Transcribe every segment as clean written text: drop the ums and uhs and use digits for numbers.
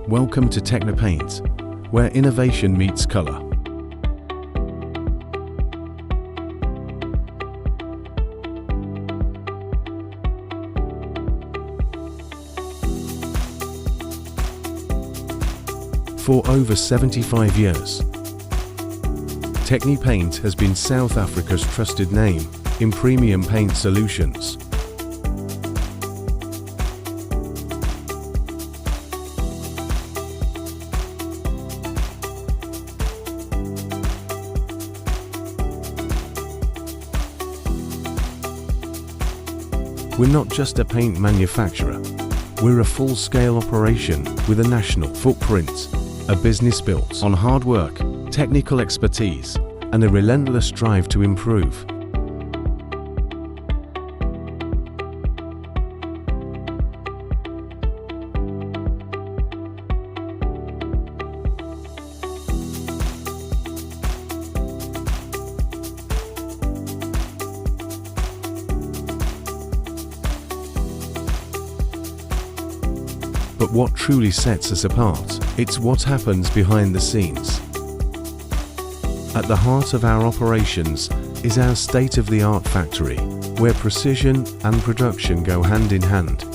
Welcome to Technipaint, where innovation meets color. For over 75 years, Technipaint has been South Africa's trusted name in premium paint solutions. We're not just a paint manufacturer, we're a full-scale operation with a national footprint, a business built on hard work, technical expertise, and a relentless drive to improve. But what truly sets us apart, it's what happens behind the scenes. At the heart of our operations is our state-of-the-art factory, where precision and production go hand in hand.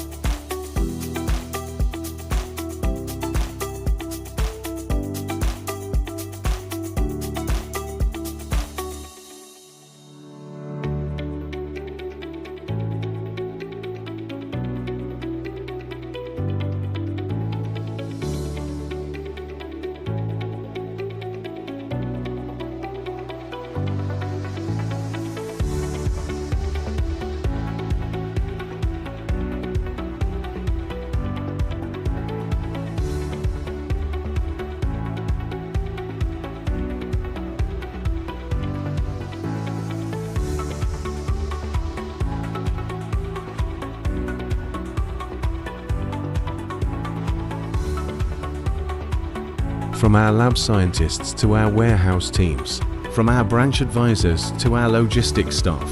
From our lab scientists to our warehouse teams, from our branch advisors to our logistics staff,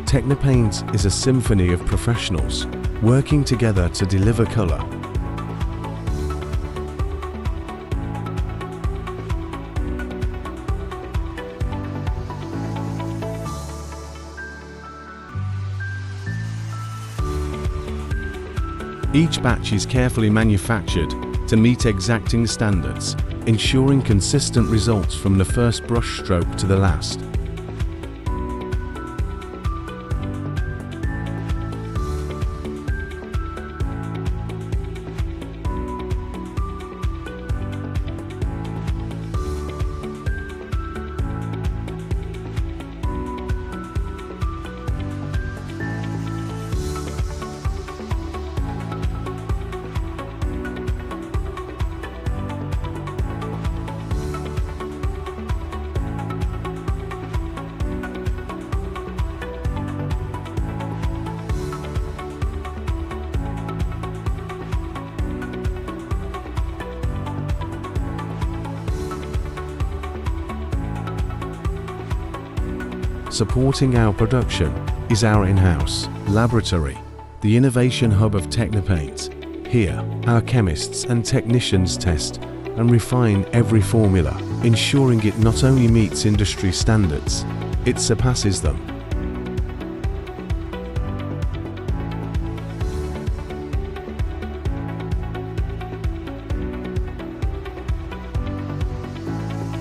Technipaint is a symphony of professionals working together to deliver color. Each batch is carefully manufactured to meet exacting standards, ensuring consistent results from the first brush stroke to the last. Supporting our production is our in-house laboratory, the innovation hub of Technipaint. Here, our chemists and technicians test and refine every formula, ensuring it not only meets industry standards, it surpasses them.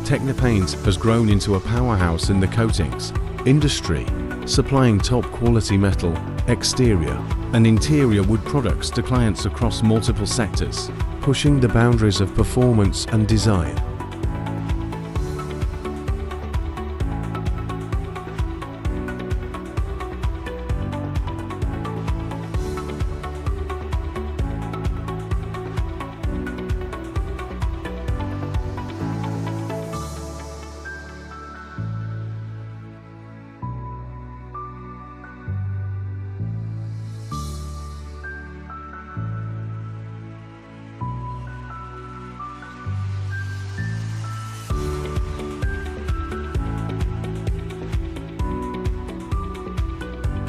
Technipaint has grown into a powerhouse in the coatings industry, supplying top quality metal, exterior and interior wood products to clients across multiple sectors, pushing the boundaries of performance and design.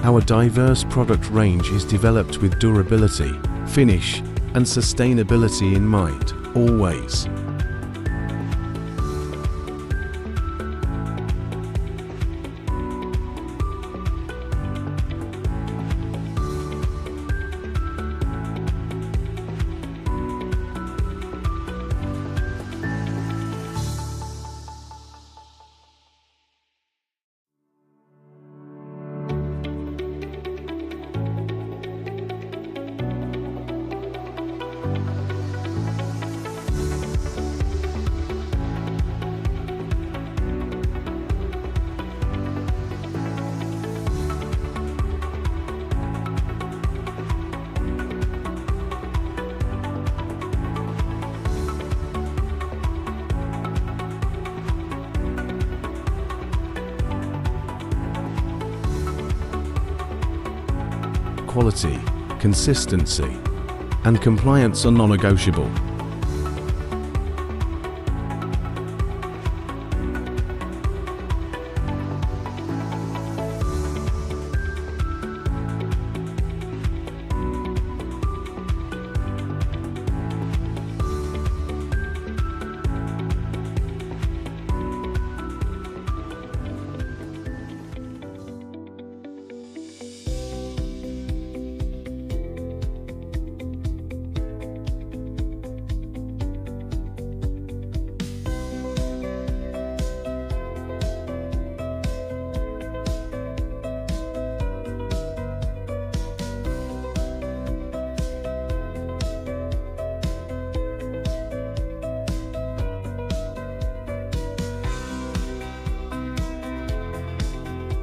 Our diverse product range is developed with durability, finish, and sustainability in mind, always. Quality, consistency, and compliance are non-negotiable.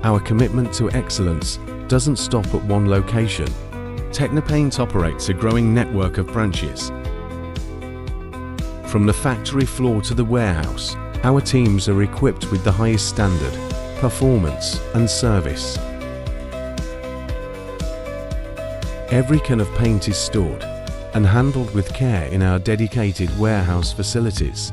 Our commitment to excellence doesn't stop at one location. Technipaint operates a growing network of branches. From the factory floor to the warehouse, our teams are equipped with the highest standard, performance, and service. Every can of paint is stored and handled with care in our dedicated warehouse facilities.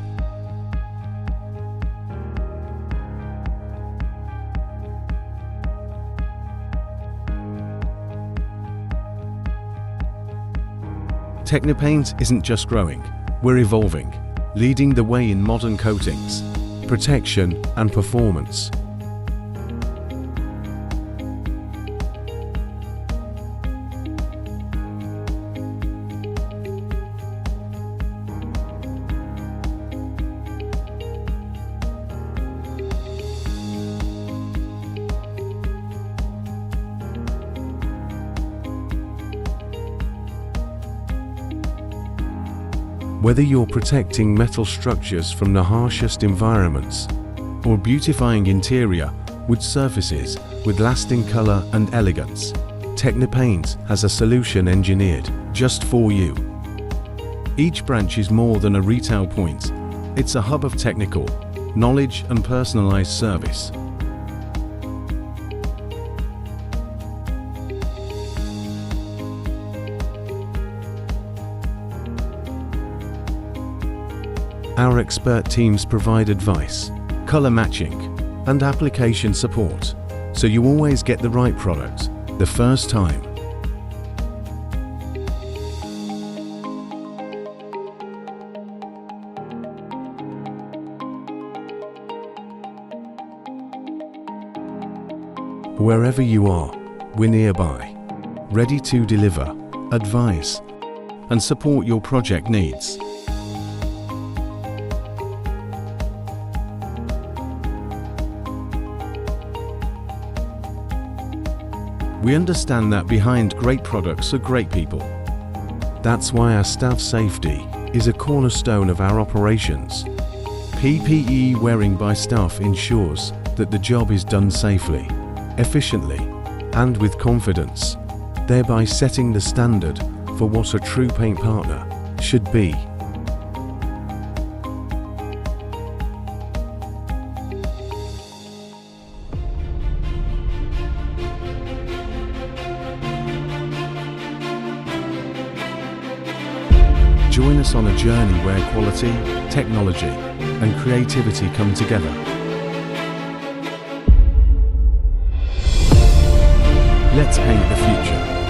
Technipaint isn't just growing, we're evolving, leading the way in modern coatings, protection and performance. Whether you're protecting metal structures from the harshest environments or beautifying interior wood surfaces with lasting color and elegance, Technipaint has a solution engineered just for you. Each branch is more than a retail point. It's a hub of technical knowledge and personalized service. Our expert teams provide advice, color matching, and application support, so you always get the right product the first time. Wherever you are, we're nearby, ready to deliver, advise, and support your project needs. We understand that behind great products are great people. That's why our staff safety is a cornerstone of our operations. PPE wearing by staff ensures that the job is done safely, efficiently, and with confidence, thereby setting the standard for what a true paint partner should be. Join us on a journey where quality, technology, and creativity come together. Let's paint the future.